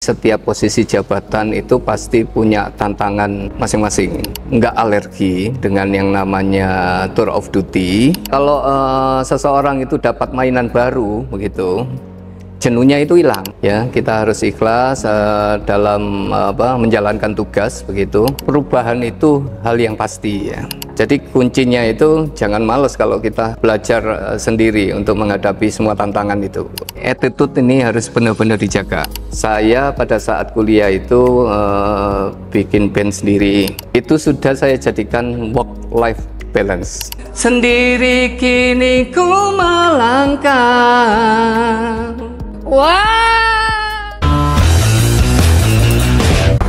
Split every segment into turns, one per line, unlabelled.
setiap posisi jabatan itu pasti punya tantangan masing-masing. Nggak alergi dengan yang namanya tour of duty. Kalau seseorang itu dapat mainan baru begitu, jenuhnya itu hilang ya. Kita harus ikhlas dalam menjalankan tugas begitu. Perubahan itu hal yang pasti ya. Jadi kuncinya itu jangan males kalau kita belajar sendiri untuk menghadapi semua tantangan itu. Attitude ini harus benar-benar dijaga. Saya pada saat kuliah itu bikin band sendiri. Itu sudah saya jadikan work-life balance. Sendiri kini ku melangkah.
Wow.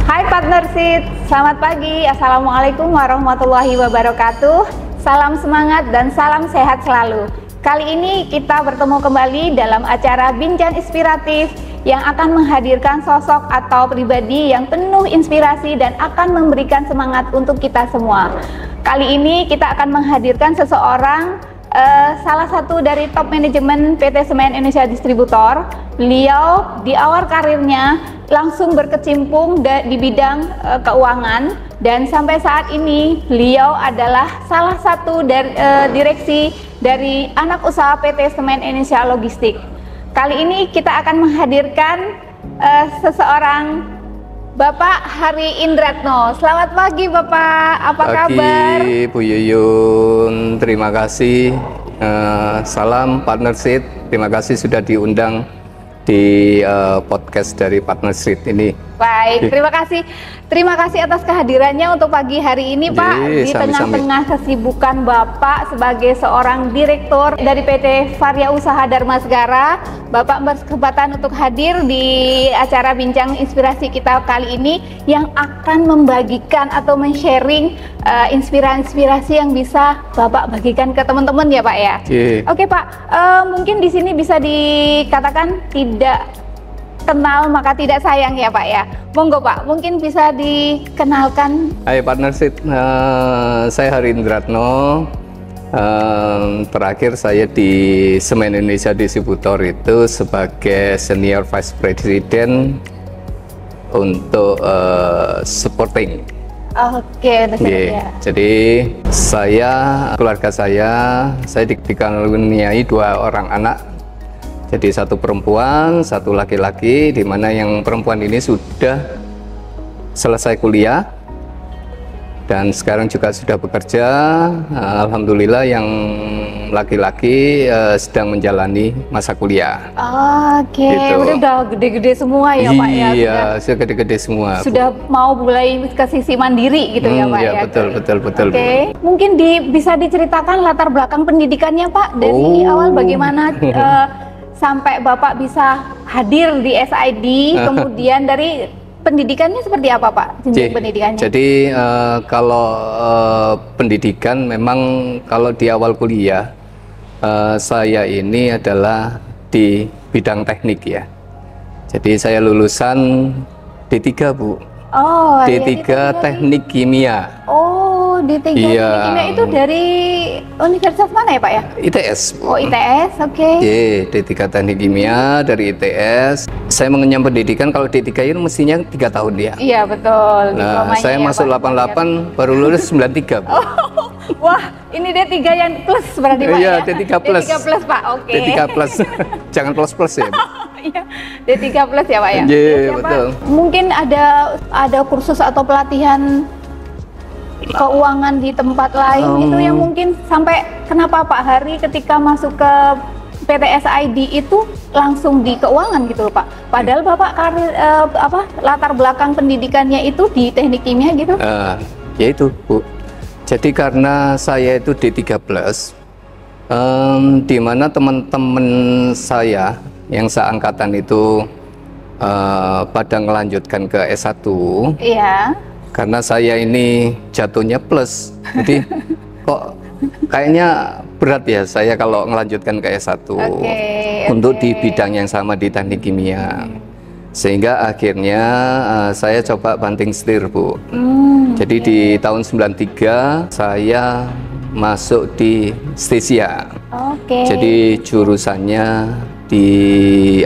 Hai Partnership, selamat pagi. Assalamualaikum warahmatullahi wabarakatuh. Salam semangat dan salam sehat selalu. Kali ini kita bertemu kembali dalam acara Bincang Inspiratif yang akan menghadirkan sosok atau pribadi yang penuh inspirasi dan akan memberikan semangat untuk kita semua. Kali ini kita akan menghadirkan seseorang, salah satu dari top manajemen PT Semen Indonesia Distributor. Beliau di awal karirnya langsung berkecimpung di bidang keuangan, dan sampai saat ini beliau adalah salah satu dari direksi dari anak usaha PT Semen Indonesia Logistik. Kali ini kita akan menghadirkan seseorang, Bapak Hari Indratno. Selamat pagi Bapak, apa kabar?
Pagi Bu Yuyun, terima kasih. Salam Partnership, terima kasih sudah diundang di podcast dari Partnership ini.
Baik, terima kasih atas kehadirannya untuk pagi hari ini Pak. Di tengah-tengah kesibukan Bapak sebagai seorang direktur dari PT Varia Usaha Dharma Segara, Bapak berkesempatan untuk hadir di acara Bincang Inspirasi kita kali ini yang akan membagikan atau men-sharing inspirasi yang bisa Bapak bagikan ke teman-teman ya Pak ya. Oke Pak, mungkin di sini bisa dikatakan tidak kenal maka tidak sayang ya Pak ya. Monggo Pak, mungkin bisa dikenalkan.
Hai Partnership, saya Hari Indratno. Terakhir saya di Semen Indonesia Distributor itu sebagai Senior Vice President untuk supporting.
Oke,
jadi keluarga saya dikaruniai 2 orang anak. Jadi 1 perempuan, 1 laki-laki, di mana yang perempuan ini sudah selesai kuliah dan sekarang juga sudah bekerja. Alhamdulillah yang laki-laki sedang menjalani masa kuliah.
Oke, gitu. Udah gede-gede semua ya Pak ya?
Iya, sudah gede-gede semua.
Sudah mau mulai ke sisi mandiri gitu ya Pak ya?
Betul.
Oke, mungkin bisa diceritakan latar belakang pendidikannya Pak, dari awal bagaimana sampai Bapak bisa hadir di SID, kemudian dari pendidikannya seperti apa Pak? Pendidikannya?
Jadi kalau pendidikan memang kalau di awal kuliah saya ini adalah di bidang teknik ya. Jadi saya lulusan D3 Bu.
Oh,
D3 Teknik Kimia.
Oh, D3 Teknik Kimia itu dari universitas mana ya Pak ya?
ITS.
Oh, ITS, oke.
D3 Teknik Kimia dari ITS. Saya mengenyam pendidikan, kalau D3 itu mestinya 3 tahun ya.
Iya, betul.
Nah, saya masuk 88, baru lulus 93.
Oh, wah, ini D3 yang plus berarti Pak
ya?
Iya,
D3 plus.
D3 plus Pak, oke.
D3 plus. Jangan plus-plus ya.
Iya, D3 plus ya Pak ya?
Iya, betul.
Mungkin ada kursus atau pelatihan keuangan di tempat lain itu yang mungkin sampai kenapa Pak Hari ketika masuk ke PT SID itu langsung di keuangan gitu loh Pak. Padahal Bapak latar belakang pendidikannya itu di teknik kimia gitu.
Ya itu Bu. Jadi karena saya itu D3 plus, di mana teman-teman saya yang seangkatan itu pada melanjutkan ke S1. Iya. Karena saya ini jatuhnya plus, jadi kok kayaknya berat ya saya kalau melanjutkan ke S1 untuk di bidang yang sama di teknik kimia. Sehingga akhirnya saya coba banting setir Bu. Jadi di tahun 93 saya masuk di Stesia. Jadi jurusannya di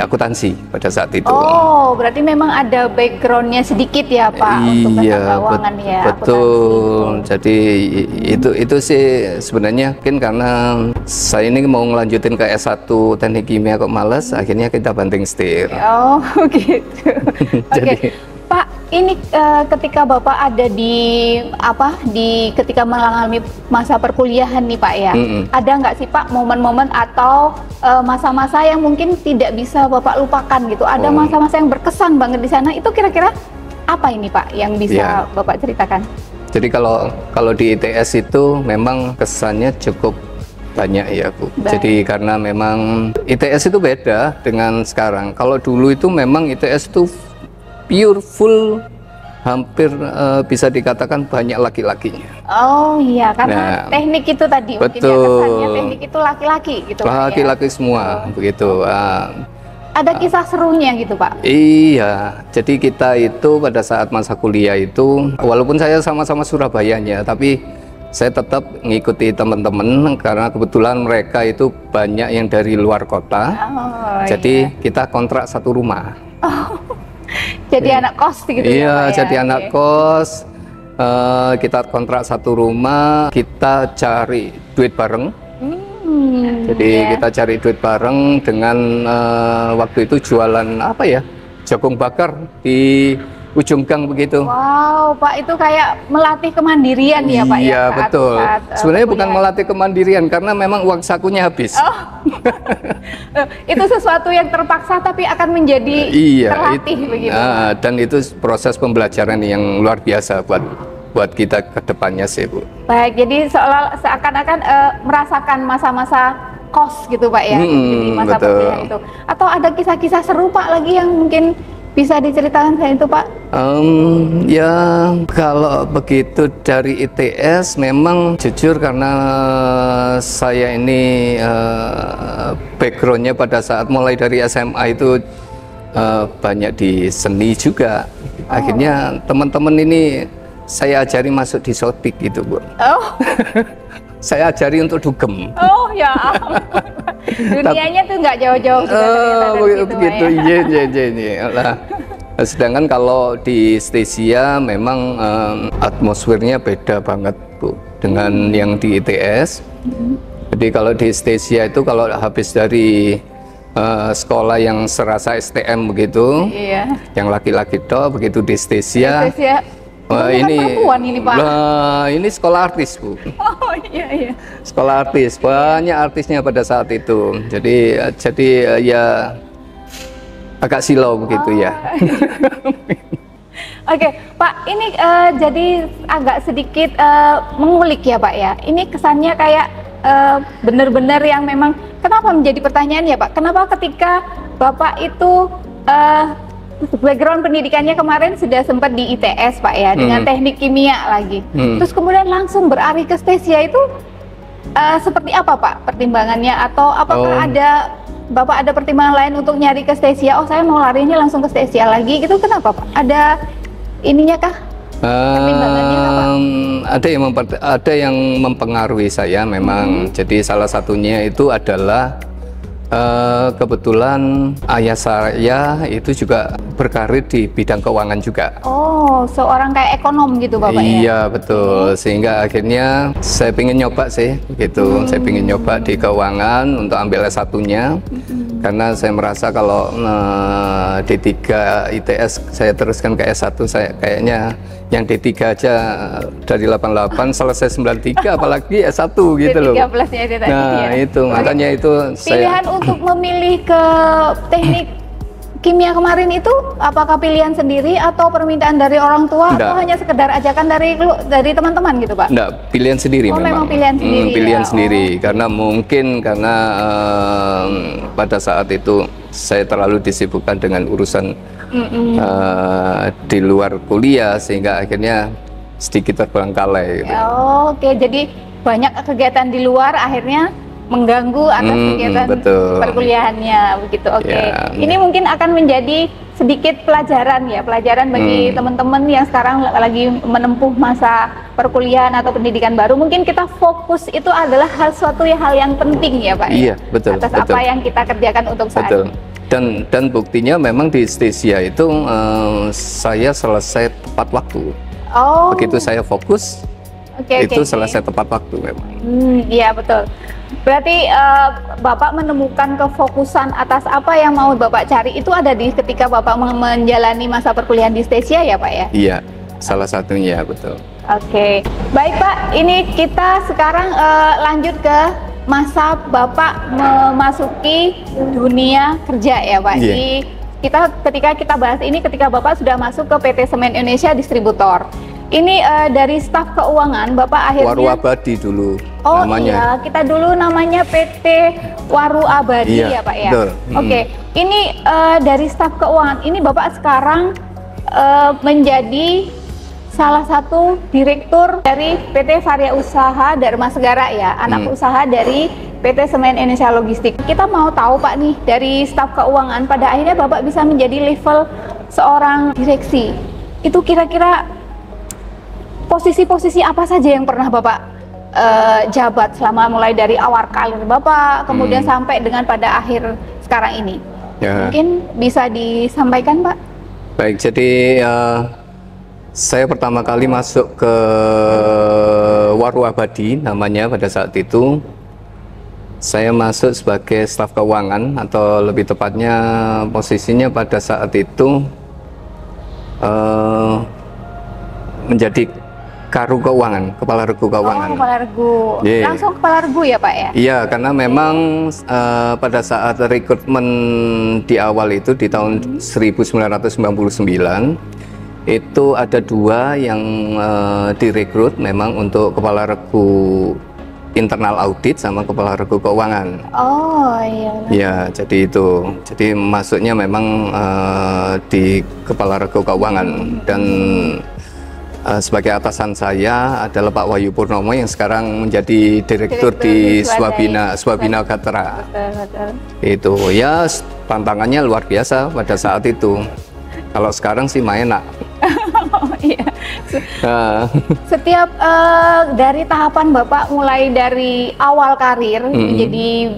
akuntansi pada saat itu.
Oh, berarti memang ada backgroundnya sedikit ya Pak untuk
Iya,
keuangan ya.
betul. Jadi itu sih sebenarnya mungkin karena saya ini mau ngelanjutin ke S1 teknik kimia kok males, akhirnya kita banting setir.
Oh, gitu. Oke. Pak, ini ketika Bapak ada ketika mengalami masa perkuliahan nih Pak ya, ada nggak sih Pak momen-momen atau masa-masa yang mungkin tidak bisa Bapak lupakan gitu? Ada masa-masa yang berkesan banget di sana, itu kira-kira apa ini Pak yang bisa Bapak ceritakan?
Jadi kalau di ITS itu memang kesannya cukup banyak ya Bu.
Baik.
Jadi karena memang ITS itu beda dengan sekarang. Kalau dulu itu memang ITS itu pure full, hampir bisa dikatakan banyak laki-lakinya.
Oh iya, karena teknik itu tadi mungkin ya kesannya teknik itu laki-laki gitu.
Laki-laki semua begitu.
Ada kisah serunya gitu Pak?
Iya, jadi kita itu pada saat masa kuliah itu, walaupun saya sama-sama Surabayanya, tapi saya tetap mengikuti teman-teman karena kebetulan mereka itu banyak yang dari luar kota. Jadi kita kontrak satu rumah.
Jadi anak kos gitu
ya Pak ya? Jadi anak kos, kita kontrak satu rumah, kita cari duit bareng. Jadi kita cari duit bareng dengan waktu itu jualan apa ya, jagung bakar di ujung gang begitu.
Wow, Pak, itu kayak melatih kemandirian ya Pak?
Iya,
ya,
betul. Sebenarnya bukan melatih kemandirian karena memang uang sakunya habis.
Itu sesuatu yang terpaksa tapi akan menjadi terlatih begitu.
Dan itu proses pembelajaran yang luar biasa buat kita ke depannya sih Bu.
Baik, jadi seakan-akan merasakan masa-masa kos gitu Pak ya, di masa perkuliahan itu. Atau ada kisah-kisah seru Pak lagi yang mungkin bisa diceritakan saya itu Pak?
Ya kalau begitu dari ITS memang jujur karena saya ini backgroundnya pada saat mulai dari SMA itu banyak di seni juga. Akhirnya teman-teman ini saya ajari masuk di Sotik gitu Bu. Saya ajari untuk dugem. Oh ya,
dunianya tuh nggak jauh-jauh.
Begitu, iya. Sedangkan kalau di Stesia memang atmosfernya beda banget Bu dengan yang di ITS. Jadi kalau di Stesia itu kalau habis dari sekolah yang serasa STM begitu, yang laki-laki toh, begitu di Stesia. Ini Pak. Ini sekolah artis Bu.
Oh iya.
Sekolah artis, banyak artisnya pada saat itu. Jadi ya agak silau begitu ya.
Oke, Pak, ini jadi agak sedikit mengulik ya Pak ya. Ini kesannya kayak benar-benar yang memang kenapa menjadi pertanyaan ya Pak? Kenapa ketika Bapak itu background pendidikannya kemarin sudah sempat di ITS Pak ya, dengan teknik kimia lagi. Terus kemudian langsung beralih ke Stesia itu seperti apa Pak pertimbangannya? Atau apakah Bapak ada pertimbangan lain untuk nyari ke Stesia? Oh, saya mau larinya langsung ke Stesia lagi gitu, kenapa Pak? Ada ininya kah? Pertimbangannya apa?
Ada yang mempengaruhi saya memang. Jadi salah satunya itu adalah kebetulan ayah saya itu juga berkarir di bidang keuangan juga.
Oh, seorang kayak ekonom gitu Bapak ya?
Iya, betul. Sehingga akhirnya saya pengen nyoba sih gitu. Saya pengen nyoba di keuangan untuk ambil S1-nya. Karena saya merasa kalau D3 ITS saya teruskan ke S1, saya kayaknya yang D3 aja dari 88 selesai 93 apalagi S1 gitu loh. Nah, itu makanya itu
pilihan untuk memilih ke teknik kimia kemarin itu apakah pilihan sendiri atau permintaan dari orang tua atau hanya sekedar ajakan dari teman-teman gitu Pak?
Enggak, pilihan sendiri memang.
Pilihan sendiri.
Pilihan sendiri karena mungkin pada saat itu saya terlalu disibukkan dengan urusan di luar kuliah sehingga akhirnya sedikit terbengkalai gitu.
Oke, jadi banyak kegiatan di luar akhirnya mengganggu atas kegiatan perkuliahannya begitu. Oke.
Ya,
ini mungkin akan menjadi sedikit pelajaran ya, pelajaran bagi teman-teman yang sekarang lagi menempuh masa perkuliahan atau pendidikan baru. Mungkin kita fokus itu adalah suatu hal yang penting ya Pak.
Iya, betul.
Atas apa yang kita kerjakan untuk saat ini.
Dan buktinya memang di Stesia itu saya selesai tepat waktu.
Oh.
Begitu saya fokus, itu selesai tepat waktu memang.
Iya betul. Berarti Bapak menemukan kefokusan atas apa yang mau Bapak cari itu ada di ketika Bapak menjalani masa perkuliahan di Stesia ya Pak ya?
Iya, salah satunya betul.
Oke, baik Pak. Ini kita sekarang lanjut ke masa Bapak memasuki dunia kerja ya Pak. Jadi ketika kita bahas ini ketika Bapak sudah masuk ke PT Semen Indonesia Distributor. Ini dari staf keuangan Bapak akhirnya
Waru Abadi dulu
namanya. Iya, kita dulu namanya PT Waru Abadi ya Pak ya. Oke, ini dari staf keuangan ini Bapak sekarang menjadi salah satu direktur dari PT Varia Usaha Dharma Segara ya, anak usaha dari PT Semen Indonesia Logistik. Kita mau tahu Pak nih dari staf keuangan pada akhirnya Bapak bisa menjadi level seorang direksi. Itu kira-kira posisi-posisi apa saja yang pernah Bapak jabat selama mulai dari awal karir Bapak kemudian sampai dengan pada akhir sekarang ini? Ya. Mungkin bisa disampaikan Pak?
Baik, jadi saya pertama kali masuk ke Waru Abadi namanya pada saat itu. Saya masuk sebagai staf keuangan atau lebih tepatnya posisinya pada saat itu menjadi Karu Keuangan, Kepala Regu Keuangan.
Oh, Kepala Regu. Langsung Kepala Regu ya Pak ya?
Iya, karena memang pada saat rekrutmen di awal itu di tahun 1999 itu ada dua yang direkrut memang untuk Kepala Regu Internal Audit sama Kepala Regu Keuangan.
Oh iya.
Ya, jadi itu. Jadi masuknya memang di Kepala Regu Keuangan dan sebagai atasan saya adalah Pak Wahyu Purnomo yang sekarang menjadi direktur di Swabina Gatra.
Betul.
Itu ya tantangannya luar biasa pada saat itu. Kalau sekarang sih main enak.
Iya. Setiap dari tahapan Bapak mulai dari awal karir menjadi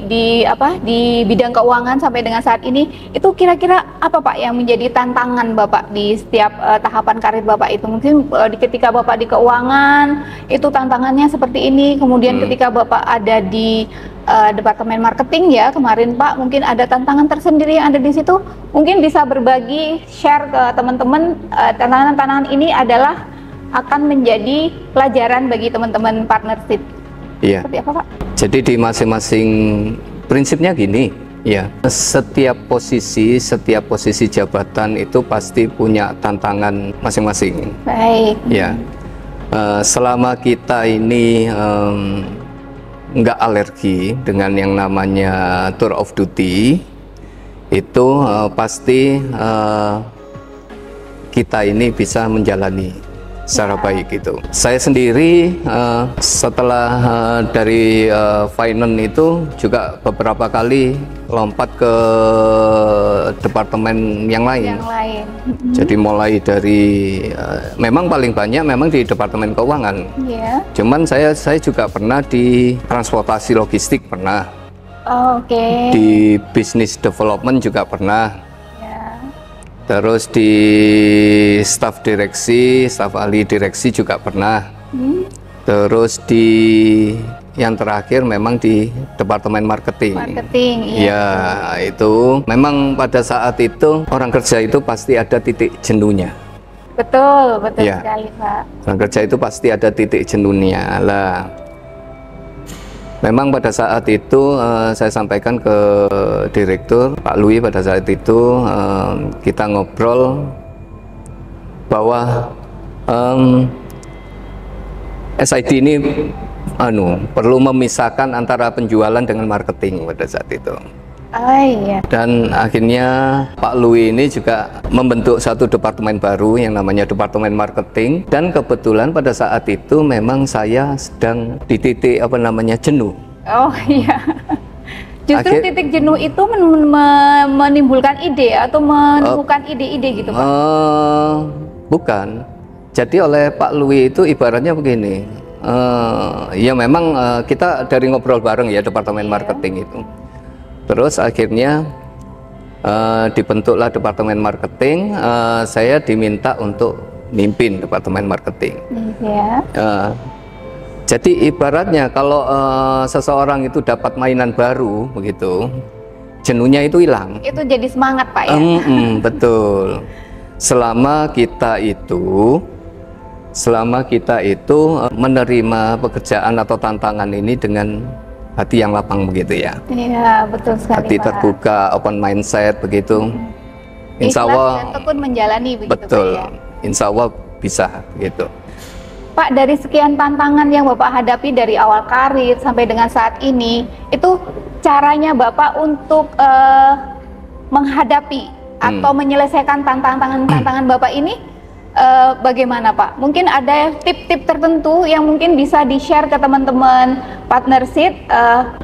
di bidang keuangan sampai dengan saat ini, itu kira-kira apa Pak yang menjadi tantangan Bapak di setiap tahapan karir Bapak itu? Mungkin ketika Bapak di keuangan itu tantangannya seperti ini, kemudian ketika Bapak ada di Departemen Marketing ya kemarin Pak, mungkin ada tantangan tersendiri yang ada di situ. Mungkin bisa berbagi, share ke teman-teman. Tantangan-tantangan ini adalah akan menjadi pelajaran bagi teman-teman partnership.
Iya.
Seperti apa Pak?
Jadi di masing-masing prinsipnya gini, ya. Setiap posisi jabatan itu pasti punya tantangan masing-masing.
Baik.
Ya. Selama kita ini nggak alergi dengan yang namanya tour of duty, itu pasti kita ini bisa menjalani secara baik itu. Saya sendiri setelah dari finance itu juga beberapa kali lompat ke departemen yang lain. Jadi mulai dari memang paling banyak memang di departemen keuangan. Cuman saya juga pernah di transportasi logistik pernah. Di business development juga pernah. Terus di staf direksi, staf ahli direksi juga pernah. Terus di yang terakhir memang di departemen marketing. Ya, itu memang pada saat itu orang kerja itu pasti ada titik jenuhnya.
Betul sekali Pak.
Orang kerja itu pasti ada titik jenuhnya lah. Memang pada saat itu saya sampaikan ke direktur Pak Lui pada saat itu kita ngobrol bahwa SID ini perlu memisahkan antara penjualan dengan marketing pada saat itu.
Iya.
Dan akhirnya Pak Lui ini juga membentuk satu departemen baru yang namanya Departemen Marketing, dan kebetulan pada saat itu memang saya sedang di titik jenuh.
Oh iya. Justru titik jenuh itu menimbulkan ide atau menemukan ide-ide gitu Pak?
Bukan. Jadi oleh Pak Lui itu ibaratnya begini, ya memang kita dari ngobrol bareng ya Departemen Marketing itu. Terus akhirnya dibentuklah Departemen Marketing, saya diminta untuk mimpin Departemen Marketing. Jadi ibaratnya kalau seseorang itu dapat mainan baru begitu, jenuhnya itu hilang.
Itu jadi semangat Pak ya?
Betul. Selama kita itu menerima pekerjaan atau tantangan ini dengan hati yang lapang begitu ya.
Iya betul sekali.
Hati terbuka, open mindset begitu. Insya Allah.
Dan tekun menjalani begitu.
Betul.
Pak, ya?
Insya Allah bisa gitu.
Pak, dari sekian tantangan yang Bapak hadapi dari awal karir sampai dengan saat ini, itu caranya Bapak untuk menghadapi atau menyelesaikan tantangan Bapak ini bagaimana Pak? Mungkin ada tip-tip tertentu yang mungkin bisa di-share ke teman-teman partnership,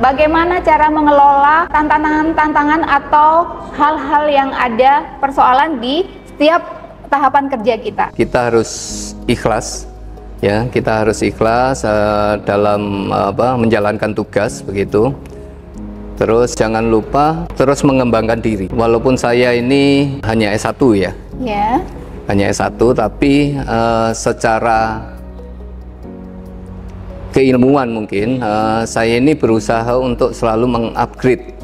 bagaimana cara mengelola tantangan atau hal-hal yang ada persoalan di setiap tahapan kerja kita.
Kita harus ikhlas. Ya, kita harus ikhlas dalam menjalankan tugas begitu. Terus jangan lupa terus mengembangkan diri. Walaupun saya ini hanya S1 ya.
Ya.
Hanya S1 tapi secara keilmuan mungkin saya ini berusaha untuk selalu mengupgrade.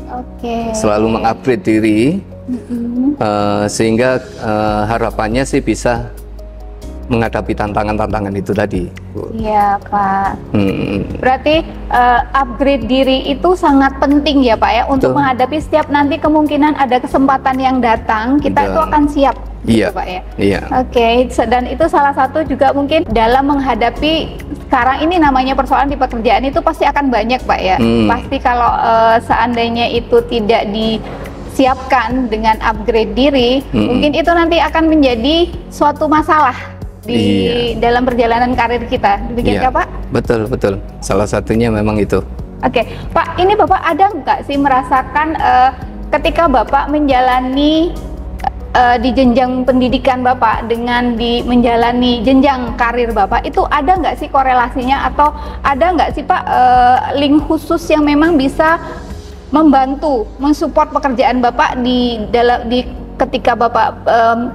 Selalu mengupgrade diri. Sehingga harapannya sih bisa menghadapi tantangan-tantangan itu tadi.
Iya Pak. Berarti upgrade diri itu sangat penting ya Pak ya untuk menghadapi setiap nanti kemungkinan ada kesempatan yang datang, kita itu akan siap.
Iya
gitu, Pak ya.
Iya.
Oke, dan itu salah satu juga mungkin dalam menghadapi sekarang ini namanya persoalan di pekerjaan itu pasti akan banyak Pak ya. Pasti kalau seandainya itu tidak disiapkan dengan upgrade diri, mungkin itu nanti akan menjadi suatu masalah di dalam perjalanan karir kita, demikian ya Pak?
Betul, betul. Salah satunya memang itu.
Oke, Pak, ini Bapak ada nggak sih merasakan ketika Bapak menjalani di jenjang pendidikan Bapak dengan menjalani jenjang karir Bapak, itu ada nggak sih korelasinya atau ada nggak sih Pak link khusus yang memang bisa membantu, mensupport pekerjaan Bapak di ketika Bapak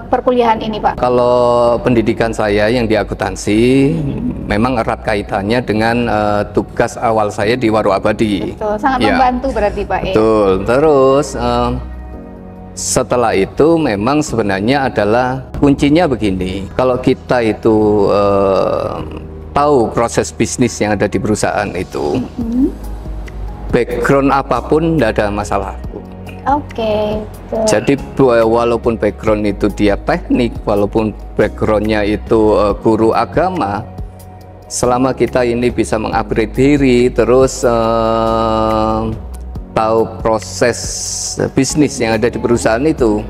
perkuliahan ini Pak?
Kalau pendidikan saya yang di akuntansi memang erat kaitannya dengan tugas awal saya di Waru Abadi.
Betul, sangat membantu berarti Pak.
Betul, terus setelah itu memang sebenarnya adalah kuncinya begini, kalau kita itu tahu proses bisnis yang ada di perusahaan itu, background apapun tidak ada masalah.
Oke.
Jadi walaupun background itu dia teknik, walaupun backgroundnya itu guru agama, selama kita ini bisa mengupgrade diri, terus tahu proses bisnis yang ada di perusahaan itu,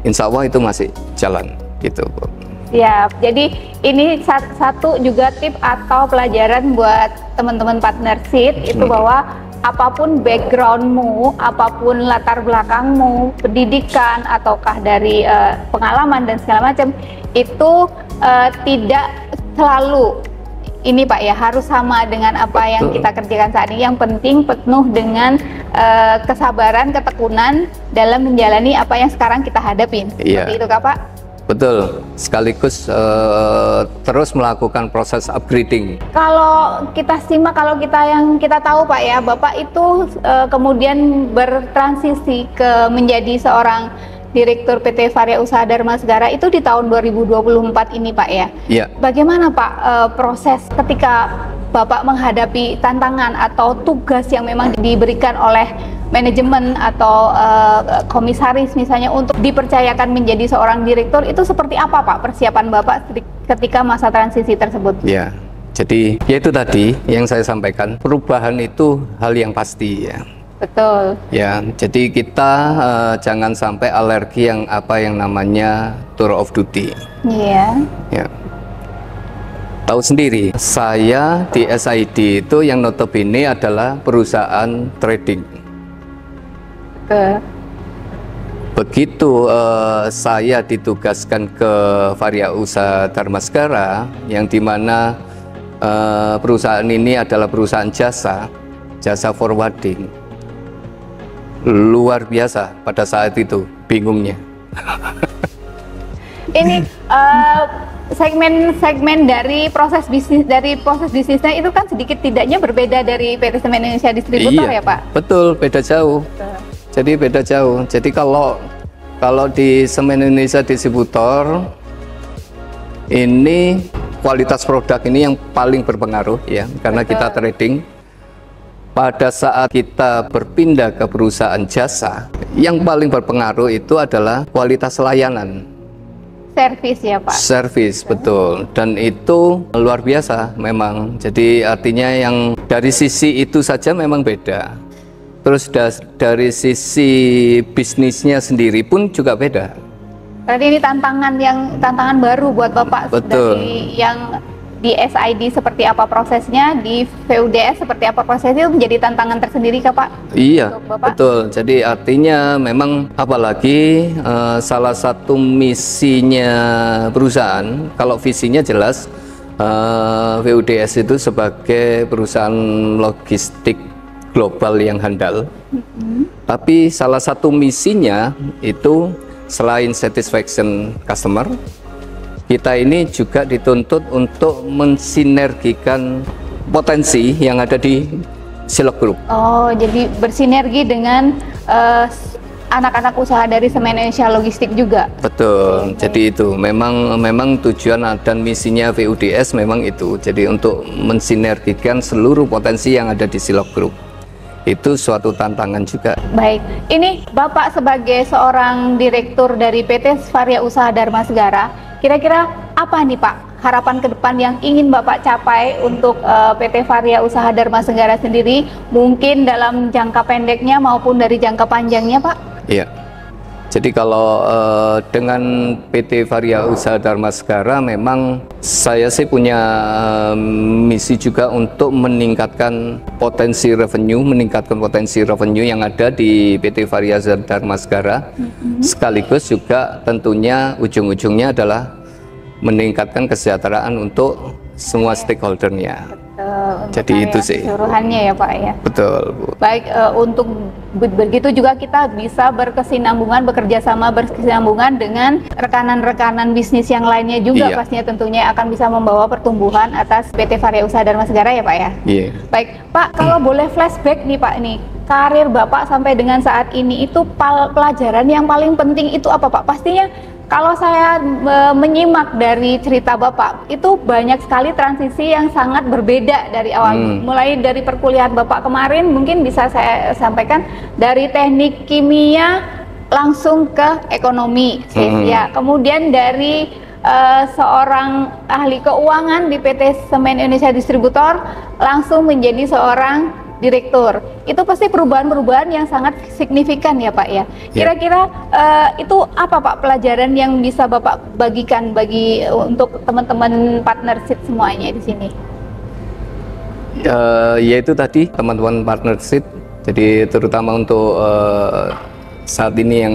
insya Allah itu masih jalan gitu.
Ya, jadi ini satu juga tip atau pelajaran buat teman-teman partnership itu bahwa apapun backgroundmu, apapun latar belakangmu, pendidikan ataukah dari pengalaman dan segala macam, itu tidak selalu ini Pak ya harus sama dengan apa yang kita kerjakan saat ini. Yang penting penuh dengan kesabaran, ketekunan dalam menjalani apa yang sekarang kita hadapin. Seperti itu Kak Pak?
Betul, sekaligus terus melakukan proses upgrading.
Kalau kita simak, kalau yang kita tahu Pak ya, Bapak itu kemudian bertransisi ke menjadi seorang Direktur PT Varia Usaha Dharma Segara itu di tahun 2024 ini Pak ya. Iya. Bagaimana Pak proses ketika Bapak menghadapi tantangan atau tugas yang memang diberikan oleh manajemen atau komisaris misalnya untuk dipercayakan menjadi seorang direktur, itu seperti apa Pak persiapan Bapak ketika masa transisi tersebut?
Ya, jadi ya itu tadi yang saya sampaikan, perubahan itu hal yang pasti ya.
Betul.
Ya, jadi kita jangan sampai alergi yang namanya tour of duty.
Iya.
Ya. Tahu sendiri, saya di SID itu yang notabene adalah perusahaan trading. Begitu saya ditugaskan ke Varia Usaha Dharmasegara, yang dimana perusahaan ini adalah perusahaan jasa forwarding. Luar biasa pada saat itu, bingungnya. Ini
segmen dari proses bisnisnya itu kan sedikit tidaknya berbeda dari PT Semen Indonesia Distributor,
iya,
ya Pak?
Betul, beda jauh. Betul. Jadi beda jauh. Jadi kalau di Semen Indonesia Distributor ini kualitas produk ini yang paling berpengaruh ya, karena betul, kita trading. Pada saat kita berpindah ke perusahaan jasa, yang paling berpengaruh itu adalah kualitas layanan.
Servis ya Pak?
Servis, betul. Dan itu luar biasa memang. Jadi artinya yang dari sisi itu saja memang beda. Terus dari sisi bisnisnya sendiri pun juga beda.
Berarti ini tantangan baru buat Bapak.
Betul.
Dari yang di SID seperti apa prosesnya, di VUDS seperti apa prosesnya, itu menjadi tantangan tersendiri Kak Pak?
Iya, betul. Jadi artinya memang apalagi salah satu misinya perusahaan, kalau visinya jelas VUDS itu sebagai perusahaan logistik global yang handal. Tapi salah satu misinya itu selain satisfaction customer, kita ini juga dituntut untuk mensinergikan potensi yang ada di Silog Group. Oh,
jadi bersinergi dengan anak-anak usaha dari Semen Indonesia Logistik juga.
Betul. Jadi itu memang tujuan dan misinya VUDS memang itu. Jadi untuk mensinergikan seluruh potensi yang ada di Silog Group. Itu suatu tantangan juga.
Baik, ini Bapak sebagai seorang direktur dari PT Varia Usaha Dharmasegara, kira-kira apa nih Pak harapan ke depan yang ingin Bapak capai untuk PT Varia Usaha Dharmasegara sendiri, mungkin dalam jangka pendeknya maupun dari jangka panjangnya Pak?
Iya. Jadi kalau dengan PT Varia Usaha Dharmasegara memang saya sih punya misi juga untuk meningkatkan potensi revenue yang ada di PT Varia Usaha Dharmasegara, sekaligus juga tentunya ujung-ujungnya adalah meningkatkan kesejahteraan untuk semua stakeholdernya. Jadi itu sih
keseluruhannya ya Pak ya.
Betul Bu.
Baik, untuk begitu juga kita bisa bekerja sama berkesinambungan dengan rekanan-rekanan bisnis yang lainnya juga. Iya. Pastinya tentunya akan bisa membawa pertumbuhan atas PT Varia Usaha Dharmasegara ya Pak ya.
Iya.
Baik Pak, kalau boleh flashback nih Pak, nih karir Bapak sampai dengan saat ini itu pelajaran yang paling penting itu apa Pak? Pastinya kalau saya menyimak dari cerita Bapak, itu banyak sekali transisi yang sangat berbeda dari awal. Mulai dari perkuliahan Bapak kemarin, mungkin bisa saya sampaikan, dari teknik kimia langsung ke ekonomi. Ya, kemudian dari seorang ahli keuangan di PT Semen Indonesia Distributor, langsung menjadi seorang direktur. Itu pasti perubahan-perubahan yang sangat signifikan ya Pak ya. Kira-kira itu apa Pak pelajaran yang bisa Bapak bagikan untuk teman-teman partnership semuanya di sini?
Yaitu tadi teman-teman partnership. Jadi terutama untuk saat ini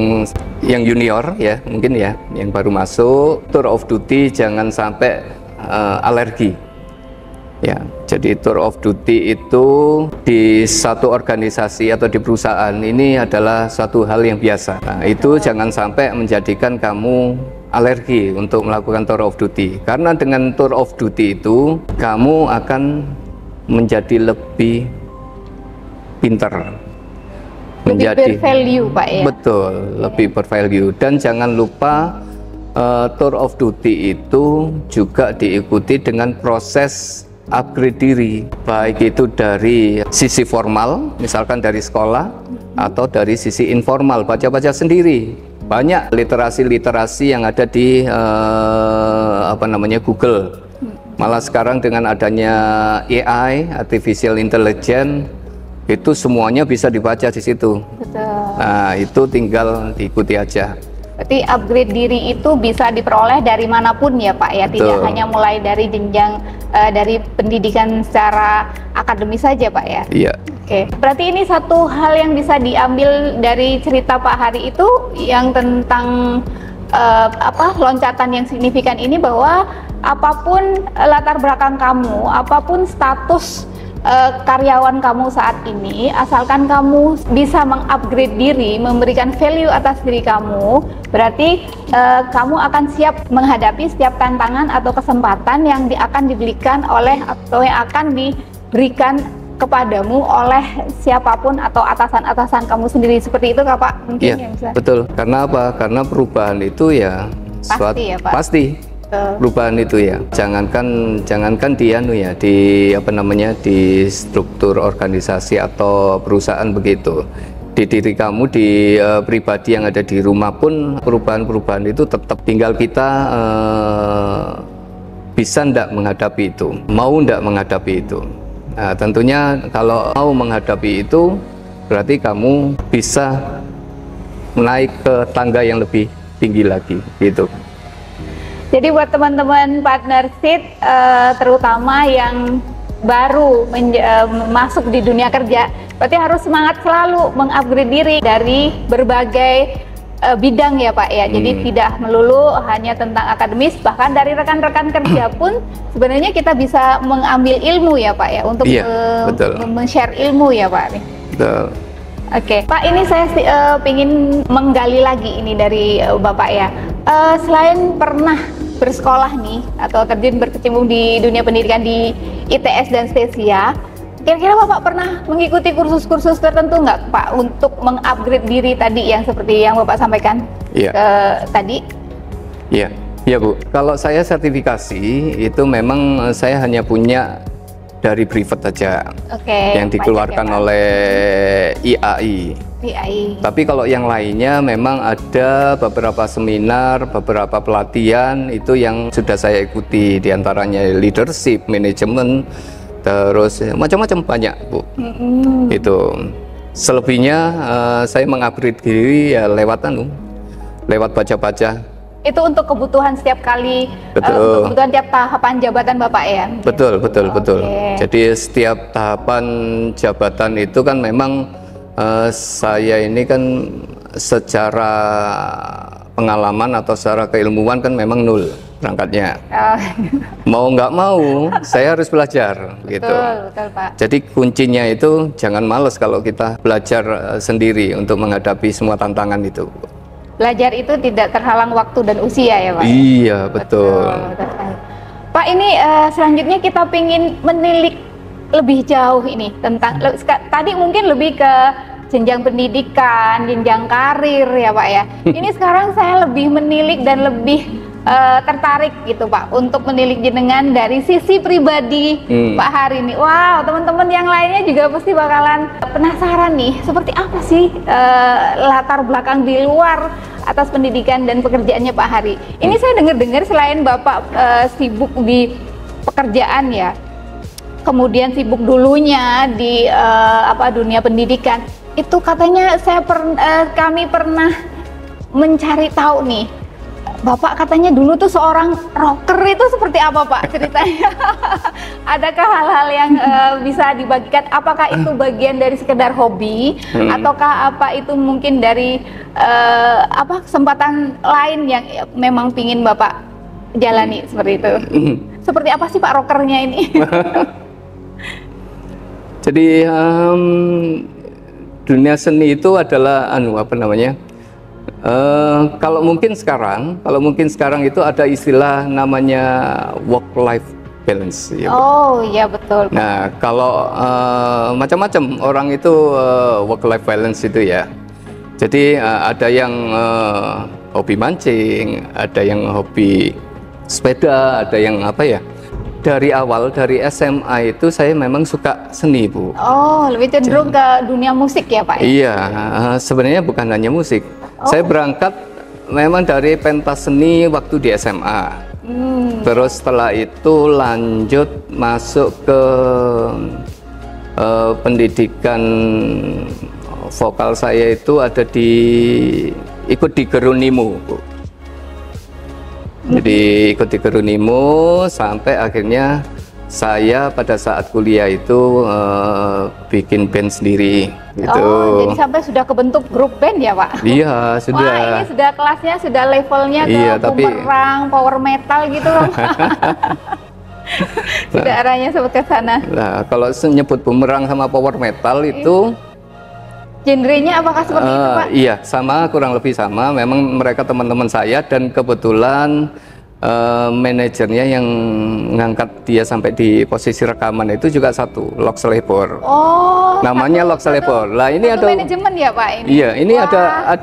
yang junior ya, mungkin ya, yang baru masuk, tour of duty jangan sampai alergi. Ya, jadi tour of duty itu di satu organisasi atau di perusahaan ini adalah suatu hal yang biasa. Nah, itu jangan sampai menjadikan kamu alergi untuk melakukan tour of duty. Karena dengan tour of duty itu kamu akan menjadi lebih pinter.
Lebih bervalue Pak ya.
Betul, lebih bervalue. Dan jangan lupa tour of duty itu juga diikuti dengan proses upgrade diri, baik itu dari sisi formal, misalkan dari sekolah, atau dari sisi informal, baca-baca sendiri. Banyak literasi-literasi yang ada di Google. Malah sekarang dengan adanya AI, artificial intelligence, itu semuanya bisa dibaca di situ.
Betul.
Nah, itu tinggal diikuti aja.
Berarti upgrade diri itu bisa diperoleh dari manapun ya Pak ya, tidak
Betul.
hanya mulai dari jenjang dari pendidikan secara akademis saja Pak ya.
Iya.
Oke, berarti ini satu hal yang bisa diambil dari cerita Pak Hari itu yang tentang loncatan yang signifikan ini, bahwa apapun latar belakang kamu, apapun status karyawan kamu saat ini, asalkan kamu bisa mengupgrade diri, memberikan value atas diri kamu, berarti kamu akan siap menghadapi setiap tantangan atau kesempatan yang akan diberikan oleh atau yang akan diberikan kepadamu oleh siapapun atau atasan-atasan kamu sendiri. Seperti itu Kak Pak? Mungkin
Iya,
yang bisa.
betul. Karena apa? Karena perubahan itu ya
Pasti ya, Pak?
Pasti.
Betul.
Perubahan itu ya. Jangankan di di struktur organisasi atau perusahaan begitu. Di diri kamu, di pribadi yang ada di rumah pun perubahan-perubahan itu tetap, tinggal kita bisa ndak menghadapi itu, mau ndak menghadapi itu. Nah, tentunya kalau mau menghadapi itu, berarti kamu bisa naik ke tangga yang lebih tinggi lagi, gitu.
Jadi buat teman-teman partner seat, terutama yang baru masuk di dunia kerja, berarti harus semangat selalu mengupgrade diri dari berbagai bidang ya Pak ya. Jadi tidak melulu hanya tentang akademis, bahkan dari rekan-rekan kerja pun sebenarnya kita bisa mengambil ilmu ya Pak ya, untuk men-share ilmu ya Pak.
Betul.
Oke, Pak, ini saya ingin menggali lagi ini dari Bapak ya. Selain pernah bersekolah nih atau terjun berkecimpung di dunia pendidikan di ITS dan Stesia, kira-kira Bapak pernah mengikuti kursus-kursus tertentu nggak Pak untuk mengupgrade diri tadi yang seperti yang Bapak sampaikan tadi?
Iya, iya Bu. Kalau saya sertifikasi itu memang saya hanya punya dari privat saja, yang dikeluarkan oleh IAI. Tapi kalau yang lainnya memang ada beberapa seminar, beberapa pelatihan itu yang sudah saya ikuti, diantaranya leadership, manajemen, terus macam-macam banyak Bu. Itu selebihnya saya mengupgrade diri ya lewat baca-baca.
Itu untuk kebutuhan setiap kali, untuk kebutuhan tiap tahapan jabatan Bapak ya?
Betul. Jadi setiap tahapan jabatan itu kan memang saya ini kan secara pengalaman atau secara keilmuan kan memang nol berangkatnya. Mau nggak mau saya harus belajar gitu.
Betul Pak.
Jadi kuncinya itu jangan males kalau kita belajar sendiri untuk menghadapi semua tantangan itu.
Belajar itu tidak terhalang waktu dan usia ya Pak?
Iya, betul.
Pak, ini selanjutnya kita ingin menilik lebih jauh ini tentang, tadi mungkin lebih ke jenjang pendidikan, jenjang karir ya Pak ya. Ini sekarang saya lebih menilik dan lebih tertarik gitu Pak, untuk menilik jenengan dari sisi pribadi Pak Hari ini. Wow, teman-teman yang lainnya juga pasti bakalan penasaran nih, seperti apa sih latar belakang di luar atas pendidikan dan pekerjaannya Pak Hari. Ini saya dengar-dengar selain Bapak sibuk di pekerjaan ya, kemudian sibuk dulunya di dunia pendidikan, itu katanya kami pernah mencari tahu nih, Bapak katanya dulu tuh seorang rocker. Itu seperti apa Pak ceritanya? Adakah hal-hal yang bisa dibagikan? Apakah itu bagian dari sekedar hobi, ataukah apa itu mungkin dari kesempatan lain yang memang pingin Bapak jalani seperti itu? Seperti apa sih Pak rockernya ini?
Jadi dunia seni itu adalah kalau mungkin sekarang itu ada istilah namanya work life balance ya.
Oh iya betul.
Nah kalau macam-macam orang itu work life balance itu ya. Jadi ada yang hobi mancing, ada yang hobi sepeda, ada yang dari awal, dari SMA itu saya memang suka seni Bu.
Oh, lebih cenderung ke dunia musik ya Pak?
Iya, sebenarnya bukan hanya musik. Saya berangkat memang dari pentas seni waktu di SMA. Terus setelah itu lanjut masuk ke pendidikan vokal. Saya itu ada di ikut di Gerunimo, Bu. Jadi ikut di Gerunimo sampai akhirnya saya pada saat kuliah itu bikin band sendiri gitu.
Oh, jadi sampai sudah kebentuk grup band ya, Pak?
Iya, sudah.
Wah, ini sudah kelasnya, sudah levelnya ke
Iya, tapi
bumerang, power metal gitu loh. Sudah arahnya seperti ke sana.
Nah, kalau nyebut bumerang sama power metal itu
genrenya apakah seperti itu, Pak?
Iya, sama, kurang lebih sama. Memang mereka teman-teman saya dan kebetulan manajernya yang ngangkat dia sampai di posisi rekaman itu juga satu, Lox Labor.
Oh,
namanya Lox Labor. Lah ini ada
manajemen ya, Pak, ini.
Iya, ini
Wah,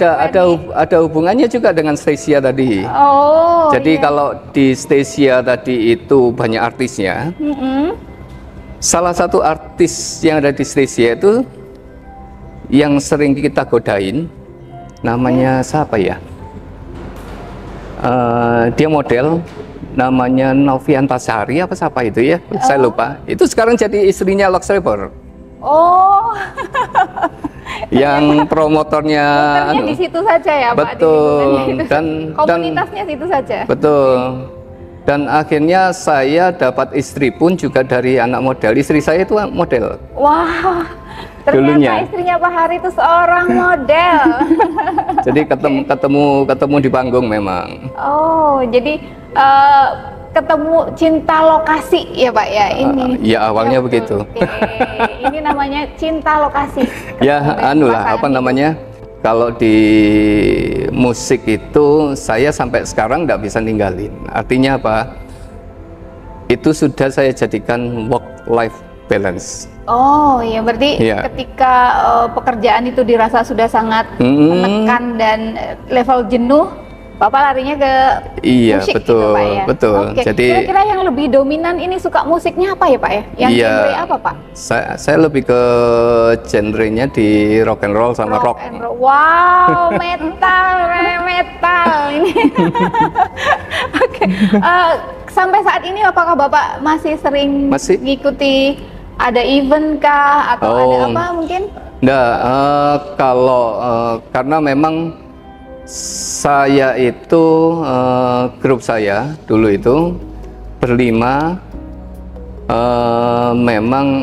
ada hubungannya juga dengan Stasia tadi.
Oh.
Jadi
iya.
kalau di Stasia tadi itu banyak artisnya. Salah satu artis yang ada di Stasia itu yang sering kita godain, namanya siapa ya? Dia model, namanya Noviantasari apa siapa itu ya? Saya lupa. Itu sekarang jadi istrinya Lox Labor.
Oh.
Yang promotornya
di situ saja ya, Pak.
Betul. Dan
komunitasnya situ saja.
Betul. Dan akhirnya saya dapat istri pun juga dari anak model. Istri saya itu model.
Wah. Ternyata
Dulunya.
Istrinya Pak Hari itu seorang model.
Jadi ketemu di panggung memang.
Oh, jadi ketemu cinta lokasi ya, Pak ya ini.
Ya awalnya begitu.
Oke. Ini namanya cinta lokasi.
Ya anulah apa namanya? Kalau di musik itu saya sampai sekarang nggak bisa ninggalin. Artinya apa? Itu sudah saya jadikan work life balance.
Oh iya, berarti ketika pekerjaan itu dirasa sudah sangat menekan dan level jenuh, Bapak larinya ke musik
betul,
gitu, Pak ya?
Betul.
Oke.
Jadi
kira-kira yang lebih dominan ini suka musiknya apa ya, Pak ya? Yang genre apa, Pak?
Saya lebih ke genrenya di rock and roll sama rock.
Wow, metal ini. Oke. Sampai saat ini apakah Bapak masih sering mengikuti ada event kah atau ada apa mungkin?
Enggak, kalau karena memang saya itu grup saya dulu itu berlima, memang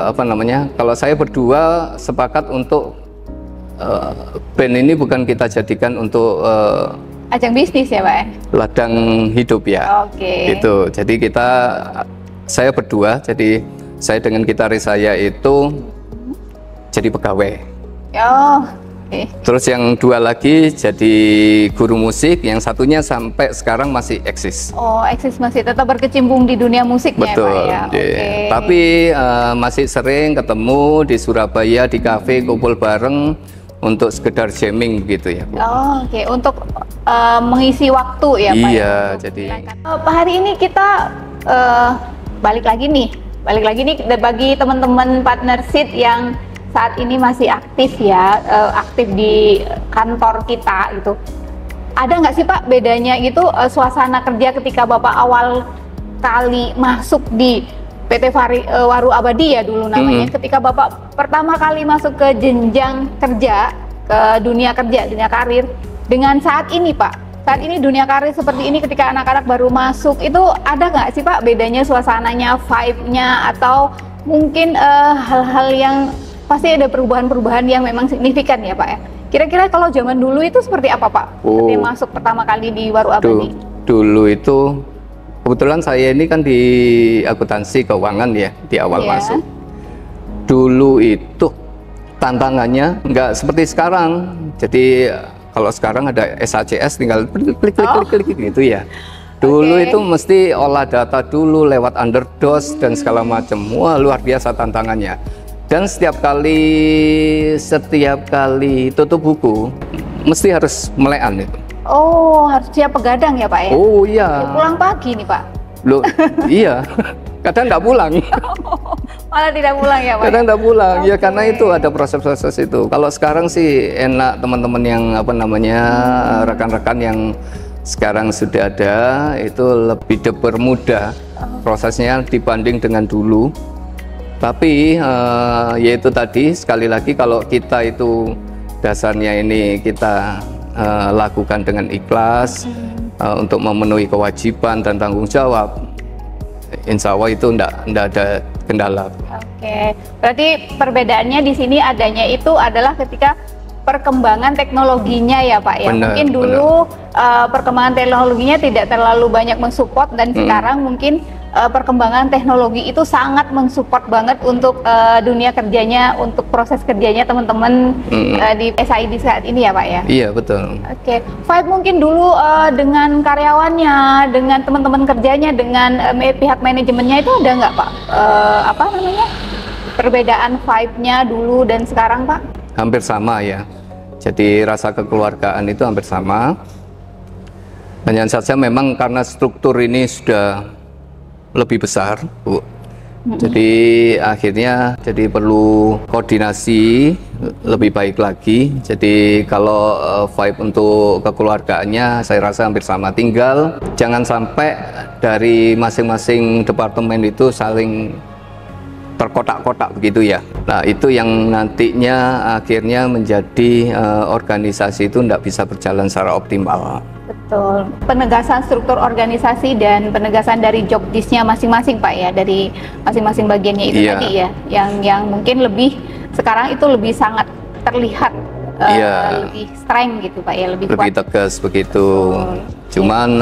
apa namanya? Kalau saya berdua sepakat untuk band ini bukan kita jadikan untuk
ajang bisnis ya, Pak?
Ladang hidup ya.
Oke.
Gitu. Jadi saya berdua, jadi saya dengan gitaris saya itu jadi pegawai.
Oh.
Terus yang dua lagi jadi guru musik, yang satunya sampai sekarang masih eksis.
Oh, eksis, masih tetap berkecimpung di dunia musiknya.
Betul.
Pak, ya?
Tapi masih sering ketemu di Surabaya di kafe, kumpul bareng untuk sekedar jamming begitu ya, Bu.
Oh, oke. Untuk mengisi waktu ya, Pak.
Iya, jadi
Pak, hari ini kita balik lagi nih bagi teman-teman partner seat yang saat ini masih aktif ya, aktif di kantor kita gitu. Ada nggak sih, Pak, bedanya gitu suasana kerja ketika Bapak awal kali masuk di PT Waru Abadi ya dulu namanya, ketika Bapak pertama kali masuk ke jenjang kerja, ke dunia kerja, dunia karir, dengan saat ini, Pak? Saat ini dunia karir seperti ini ketika anak-anak baru masuk, itu ada nggak sih, Pak, bedanya suasananya, vibe-nya, atau mungkin hal-hal yang pasti ada perubahan-perubahan yang memang signifikan ya, Pak ya? Kira-kira kalau zaman dulu itu seperti apa, Pak? Ketika masuk pertama kali di Waru Abadi?
Dulu itu kebetulan saya ini kan di akuntansi keuangan ya di awal masuk. Dulu itu tantangannya nggak seperti sekarang. Jadi kalau sekarang ada SACS tinggal klik gitu ya. Dulu itu mesti olah data dulu lewat underdose dan segala macam. Wah, luar biasa tantangannya. Dan setiap kali tutup buku mesti harus melean itu.
Oh, harus siap begadang ya, Pak ya?
Oh iya.
Pulang pagi nih, Pak?
Loh, iya. Kadang nggak pulang.
Malah tidak pulang ya, Pak?
Kadang nggak pulang, ya karena itu ada proses-proses itu. Kalau sekarang sih enak, teman-teman yang apa namanya, rekan-rekan yang sekarang sudah ada, itu lebih dipermudah prosesnya dibanding dengan dulu. Tapi yaitu tadi, sekali lagi kalau kita itu dasarnya ini kita lakukan dengan ikhlas untuk memenuhi kewajiban dan tanggung jawab, insya Allah itu enggak ada kendala.
Oke, berarti perbedaannya di sini adanya itu adalah ketika perkembangan teknologinya ya Pak ya.
Bener,
mungkin dulu perkembangan teknologinya tidak terlalu banyak mensupport, dan sekarang mungkin perkembangan teknologi itu sangat mensupport banget untuk dunia kerjanya, untuk proses kerjanya teman-teman di SID saat ini ya Pak ya.
Iya betul.
Oke, Vibe mungkin dulu dengan karyawannya, dengan teman-teman kerjanya, dengan pihak manajemennya itu ada nggak Pak? Apa namanya? Perbedaan vibe-nya dulu dan sekarang Pak?
Hampir sama ya. Jadi rasa kekeluargaan itu hampir sama. Hanya saja memang karena struktur ini sudah lebih besar, Bu. Jadi akhirnya perlu koordinasi lebih baik lagi. Jadi kalau vibe untuk kekeluargaannya saya rasa hampir sama. Tinggal jangan sampai dari masing-masing departemen itu saling terkotak-kotak begitu ya. Nah itu yang nantinya akhirnya menjadi organisasi itu tidak bisa berjalan secara optimal.
Betul, penegasan struktur organisasi dan penegasan dari job disk-nya masing-masing Pak ya, dari masing-masing bagiannya itu tadi ya, yang mungkin lebih sekarang itu lebih sangat terlihat lebih strength gitu Pak ya, lebih kuat,
tegas begitu. Cuman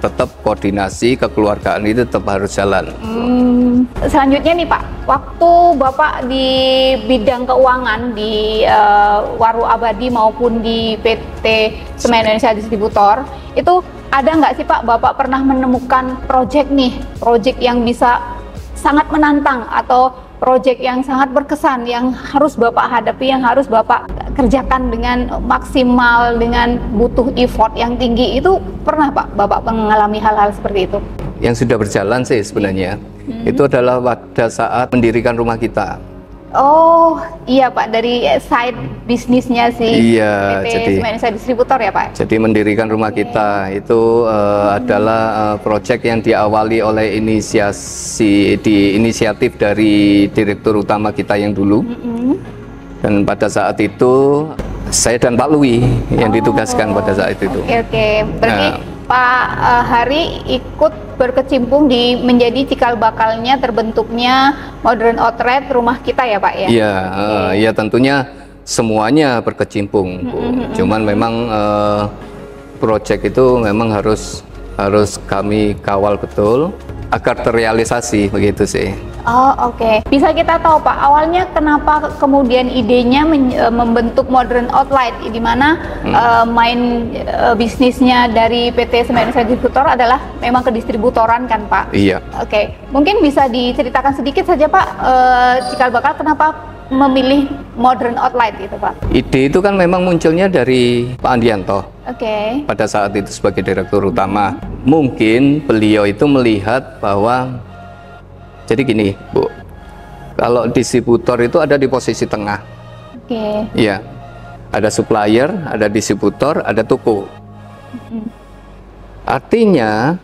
tetap koordinasi kekeluargaan itu tetap harus jalan.
Selanjutnya nih Pak, waktu Bapak di bidang keuangan di Waru Abadi maupun di PT Semen Indonesia Distributor, itu ada nggak sih Pak Bapak pernah menemukan proyek yang bisa sangat menantang atau proyek yang sangat berkesan yang harus Bapak hadapi, yang harus Bapak kerjakan dengan maksimal, dengan butuh effort yang tinggi, itu pernah Pak Bapak mengalami hal-hal seperti itu?
Yang sudah berjalan sih sebenarnya itu adalah pada saat mendirikan rumah kita.
Oh iya Pak, dari side bisnisnya sih PT Semen Indonesia Distributor ya Pak? Jadi
mendirikan rumah kita itu adalah proyek yang diawali oleh inisiatif dari direktur utama kita yang dulu. Dan pada saat itu saya dan Pak Lui yang ditugaskan pada saat itu.
Oke. Berarti Pak Hari ikut berkecimpung menjadi cikal bakalnya terbentuknya Modern Outlet rumah kita ya Pak ya?
Iya, ya tentunya semuanya berkecimpung, Bu. Cuman memang proyek itu memang harus kami kawal betul agar terrealisasi begitu sih.
Oh oke. Bisa kita tahu Pak, awalnya kenapa kemudian idenya membentuk Modern Outlet, di mana main bisnisnya dari PT Semen Indonesia Distributor adalah memang kedistributoran kan Pak? Iya. Oke. Mungkin bisa diceritakan sedikit saja Pak, cikal bakal kenapa memilih Modern Outlet gitu Pak? Ide
itu kan memang munculnya dari Pak Andianto.
Oke.
Pada saat itu sebagai direktur utama. Mungkin beliau itu melihat bahwa, jadi gini Bu, kalau distributor itu ada di posisi tengah.
Oke.
Iya, ada supplier, ada distributor, ada toko. Artinya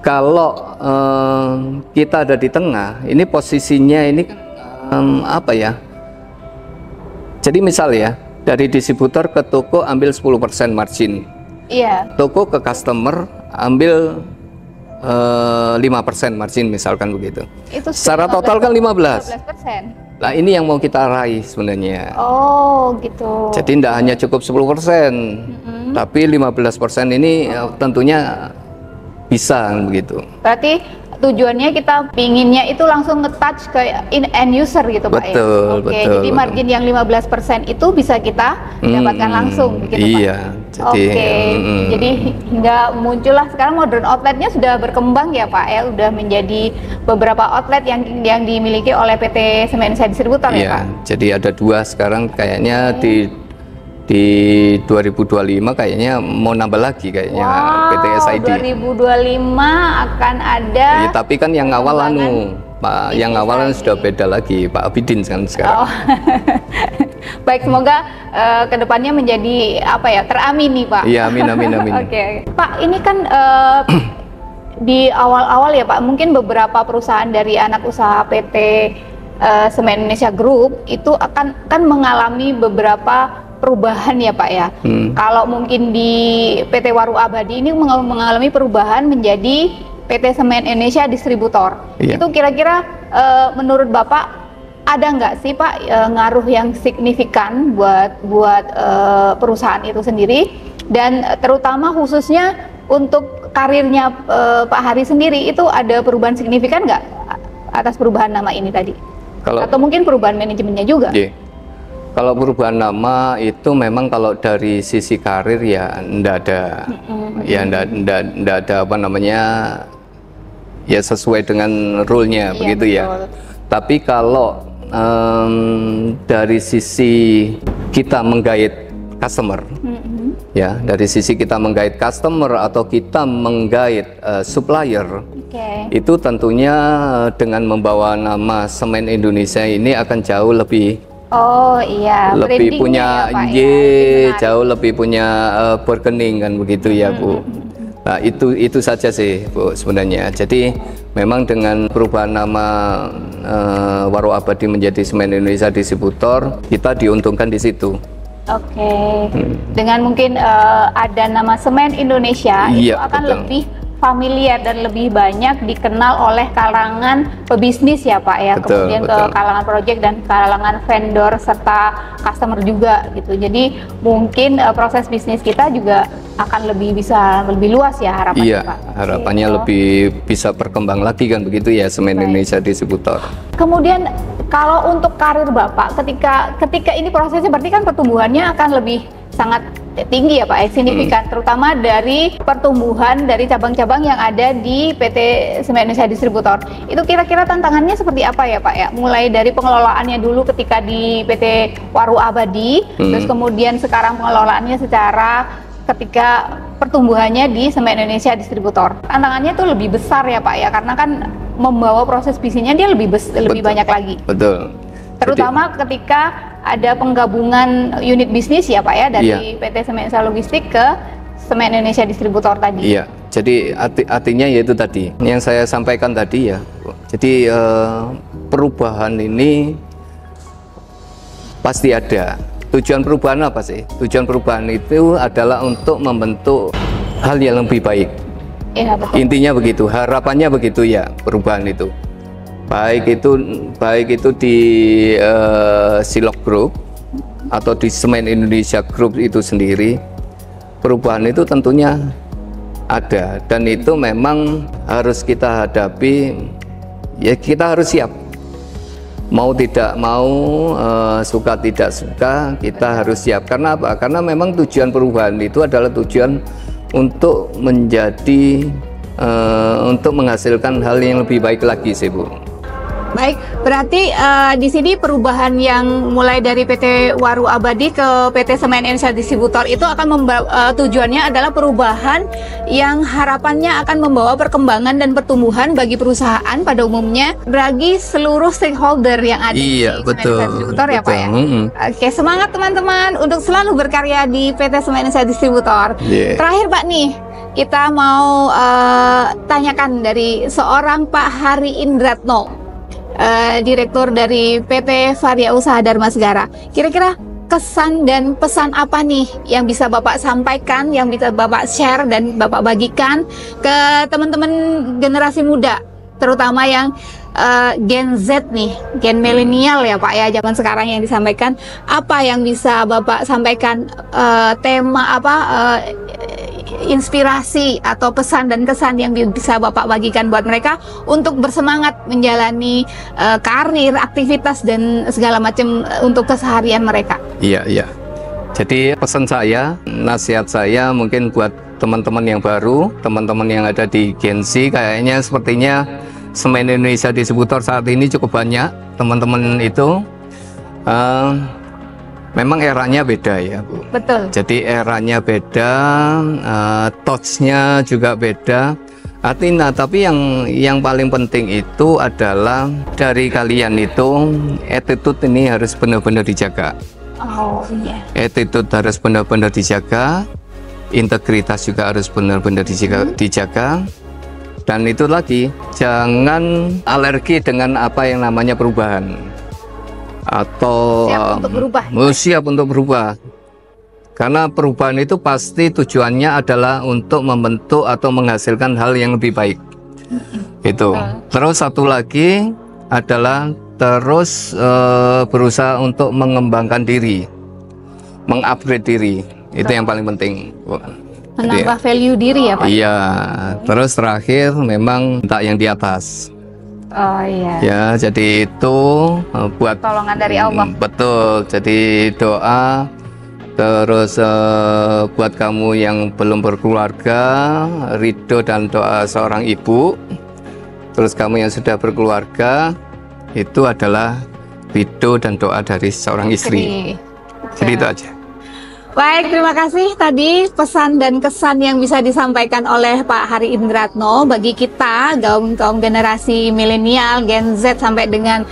kalau kita ada di tengah, ini posisinya ini apa ya? Jadi misal ya, dari distributor ke toko ambil 10% margin.
Iya.
Toko ke customer ambil 5% margin misalkan begitu.
Itu
secara total kan 15%. Nah ini yang mau kita raih sebenarnya.
Oh gitu.
Jadi tidak hanya cukup 10%, tapi 15% ini tentunya bisa begitu.
Berarti tujuannya kita pinginnya itu langsung nge-touch ke end user gitu Pak ya?
Betul,
jadi margin yang 15% itu bisa kita dapatkan langsung gitu
iya,
Pak? Jadi hingga muncullah sekarang Modern Outletnya sudah berkembang ya Pak ya, udah menjadi beberapa outlet yang dimiliki oleh PT Semen Indonesia Distributor ya Pak?
Jadi ada 2 sekarang kayaknya di 2025 kayaknya mau nambah lagi kayaknya. PT SID
2025 akan ada.
Ya, tapi kan yang awal Pak, yang awalan sudah beda lagi Pak Abidin kan sekarang.
Baik, semoga kedepannya menjadi apa ya, teramini Pak.
Iya, amin.
Oke. Pak, ini kan di awal-awal ya Pak, mungkin beberapa perusahaan dari anak usaha PT Semen Indonesia Group itu akan mengalami beberapa perubahan ya Pak ya. Kalau mungkin di PT Waru Abadi ini mengalami perubahan menjadi PT Semen Indonesia Distributor. Itu kira-kira menurut Bapak ada nggak sih Pak ngaruh yang signifikan buat perusahaan itu sendiri, dan terutama khususnya untuk karirnya Pak Hari sendiri itu ada perubahan signifikan nggak atas perubahan nama ini tadi? Atau mungkin perubahan manajemennya juga?
Kalau perubahan nama itu memang kalau dari sisi karir ya ndak ada, ya ndak ada apa namanya, ya sesuai dengan rule-nya begitu ya. Tapi kalau dari sisi kita menggait customer, ya dari sisi kita menggait customer atau kita menggait supplier, itu tentunya dengan membawa nama Semen Indonesia ini akan jauh lebih lebih punya jauh lebih punya berkening kan begitu ya Bu. Nah itu saja sih Bu sebenarnya. Jadi memang dengan perubahan nama Waru Abadi menjadi Semen Indonesia Distributor, kita diuntungkan di situ.
Dengan mungkin ada nama Semen Indonesia, itu akan lebih familiar dan lebih banyak dikenal oleh kalangan pebisnis ya Pak ya, kemudian ke kalangan project dan kalangan vendor serta customer juga gitu. Jadi mungkin proses bisnis kita juga akan lebih luas ya harapannya Pak.
Harapannya lebih bisa berkembang lagi kan begitu ya Semen Indonesia Distributor.
Kemudian kalau untuk karir Bapak ketika ini prosesnya berarti kan pertumbuhannya akan lebih sangat tinggi ya Pak, signifikan, terutama dari pertumbuhan dari cabang-cabang yang ada di PT Semen Indonesia Distributor. Itu kira-kira tantangannya seperti apa ya Pak ya? Mulai dari pengelolaannya dulu ketika di PT Waru Abadi, terus kemudian sekarang pengelolaannya secara ketika pertumbuhannya di Semen Indonesia Distributor. Tantangannya itu lebih besar ya Pak ya, karena kan membawa proses bisnisnya dia lebih banyak lagi. Terutama ketika ada penggabungan unit bisnis ya Pak ya dari PT Semen Indonesia Logistik ke Semen Indonesia Distributor tadi.
Jadi artinya yaitu tadi yang saya sampaikan tadi ya. Jadi perubahan ini pasti ada. Tujuan perubahan apa sih? Tujuan perubahan itu adalah untuk membentuk hal yang lebih baik. Intinya begitu, harapannya begitu ya perubahan itu. Baik itu di Silog Group atau di Semen Indonesia Group itu sendiri, perubahan itu tentunya ada, dan itu memang harus kita hadapi. Ya kita harus siap, mau tidak mau, suka tidak suka, kita harus siap. Karena apa? Karena memang tujuan perubahan itu adalah tujuan untuk untuk menghasilkan hal yang lebih baik lagi sih Bu.
Baik, berarti di sini perubahan yang mulai dari PT Waru Abadi ke PT Semen Indonesia Distributor itu akan tujuannya adalah perubahan yang harapannya akan membawa perkembangan dan pertumbuhan bagi perusahaan pada umumnya, bagi seluruh stakeholder yang ada di Semen Indonesia Distributor ya Pak ya. Oke, semangat teman-teman untuk selalu berkarya di PT Semen Indonesia Distributor. Terakhir Pak nih, kita mau tanyakan dari seorang Pak Hari Indratno, Direktur dari PT Varia Usaha Dharma Segara. Kira-kira kesan dan pesan apa nih yang bisa Bapak sampaikan, yang bisa Bapak share dan Bapak bagikan ke teman-teman generasi muda, terutama yang Gen Z nih, Gen milenial ya Pak ya, zaman sekarang yang disampaikan, apa yang bisa Bapak sampaikan, tema apa, inspirasi atau pesan dan kesan yang bisa Bapak bagikan buat mereka untuk bersemangat menjalani karir, aktivitas dan segala macam untuk keseharian mereka.
Iya. Jadi pesan saya, nasihat saya mungkin buat teman-teman yang baru, teman-teman yang ada di Gen Z, kayaknya sepertinya Semen Indonesia Distributor saat ini cukup banyak teman-teman itu. Memang eranya beda ya Bu.
Betul.
Jadi eranya beda, touch-nya juga beda. Artinya, tapi yang paling penting itu adalah dari kalian itu attitude ini harus benar-benar dijaga. Attitude harus benar-benar dijaga, integritas juga harus benar-benar dijaga. Dan itu lagi, jangan alergi dengan apa yang namanya perubahan. atau
siap untuk berubah.
Siap untuk berubah. Karena perubahan itu pasti tujuannya adalah untuk membentuk atau menghasilkan hal yang lebih baik. Itu. Terus satu lagi adalah terus berusaha untuk mengembangkan diri, mengupgrade diri. Itu yang paling penting.
Menambah value diri ya Pak?
Iya. Terus terakhir memang tak yang di atas.
Oh iya.
Ya, jadi itu buat
Tolongan dari Allah.
Betul. Jadi doa. Terus buat kamu yang belum berkeluarga, ridho dan doa seorang ibu. Terus kamu yang sudah berkeluarga, itu adalah ridho dan doa dari seorang istri. Jadi itu aja.
Baik, terima kasih tadi pesan dan kesan yang bisa disampaikan oleh Pak Hari Indratno bagi kita kaum generasi milenial, Gen Z sampai dengan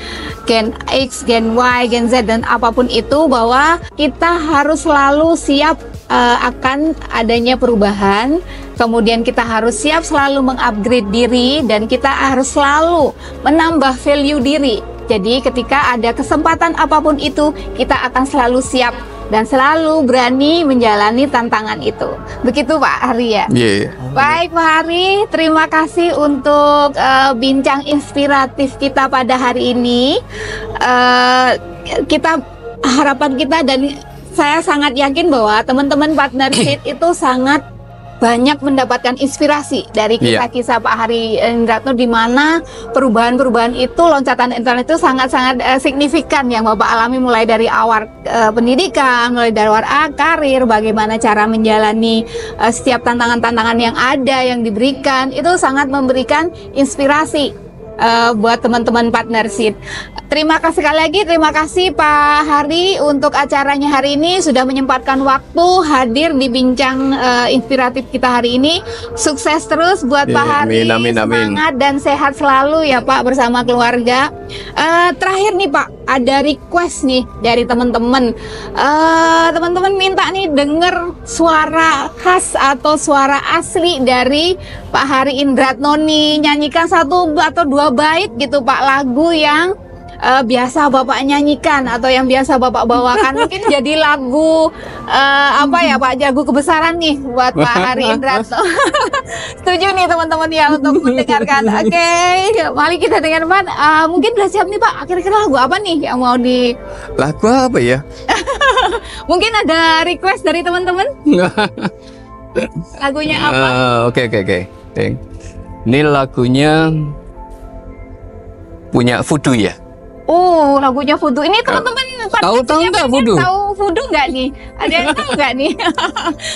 Gen X, Gen Y, Gen Z dan apapun itu, bahwa kita harus selalu siap akan adanya perubahan. Kemudian kita harus siap selalu mengupgrade diri dan kita harus selalu menambah value diri. Jadi ketika ada kesempatan apapun itu, kita akan selalu siap dan selalu berani menjalani tantangan itu. Begitu Pak Hari ya?
Yeah.
Baik Pak Hari, terima kasih untuk bincang inspiratif kita pada hari ini. Harapan kita dan saya sangat yakin bahwa teman-teman partnership itu sangat banyak mendapatkan inspirasi dari kisah-kisah Pak Hari Indratno, di mana perubahan-perubahan itu, loncatan internet itu sangat-sangat signifikan yang Bapak alami, mulai dari awal pendidikan, mulai dari awal karir, bagaimana cara menjalani setiap tantangan-tantangan yang ada, yang diberikan, itu sangat memberikan inspirasi buat teman-teman partnership. Terima kasih sekali lagi, terima kasih Pak Hari untuk acaranya hari ini, sudah menyempatkan waktu hadir di bincang inspiratif kita hari ini. Sukses terus buat Pak Hari,
amin.
semangat dan sehat selalu ya Pak bersama keluarga. Terakhir nih Pak, ada request nih dari teman-teman. Teman-teman minta nih denger suara khas atau suara asli dari Pak Hari Indratno nih, nyanyikan 1 atau 2 bait gitu Pak, lagu yang biasa Bapak nyanyikan atau yang biasa Bapak bawakan. Mungkin jadi lagu apa ya Pak, lagu kebesaran nih buat Pak Hari Indratno. Setuju nih teman-teman ya untuk mendengarkan. Oke, mari kita dengarkan. Mungkin udah siap nih Pak, kira-kira lagu apa nih yang mau di...
Lagu apa ya?
Mungkin ada request dari teman-teman? Lagunya apa?
Oke. Ini lagunya punya Voodoo ya?
Lagunya Voodoo. Ini teman-teman
tahu nggak Voodoo?
Tahu Voodoo nggak nih? Ada yang tahu nggak nih?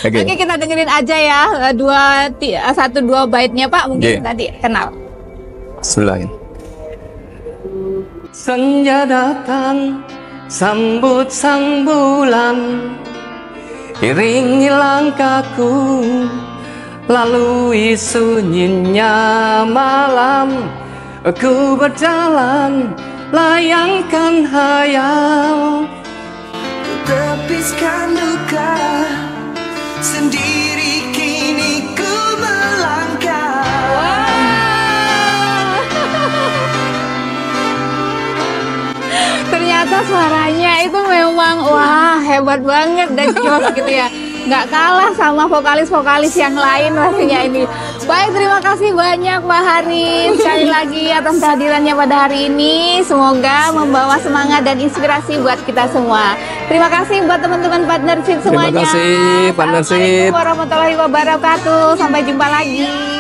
Oke, kita dengerin aja ya 1-2 baitnya Pak, mungkin tadi kenal.
Bismillahirrahmanirrahim. Senja datang sambut sang bulan, iringi langkahku lalui sunyinya malam. Aku berjalan layangkan hayal,
tepiskan duka sendiri, kini ku melangkah.
Ternyata suaranya itu memang hebat banget dan jos gitu ya, nggak kalah sama vokalis-vokalis yang lain pastinya ini. Baik, terima kasih banyak Pak Hari sekali lagi atas kehadirannya pada hari ini. Semoga membawa semangat dan inspirasi buat kita semua. Terima kasih buat teman-teman partnership semuanya.
Terima kasih partnership.
Assalamualaikum warahmatullahi wabarakatuh. Sampai jumpa lagi.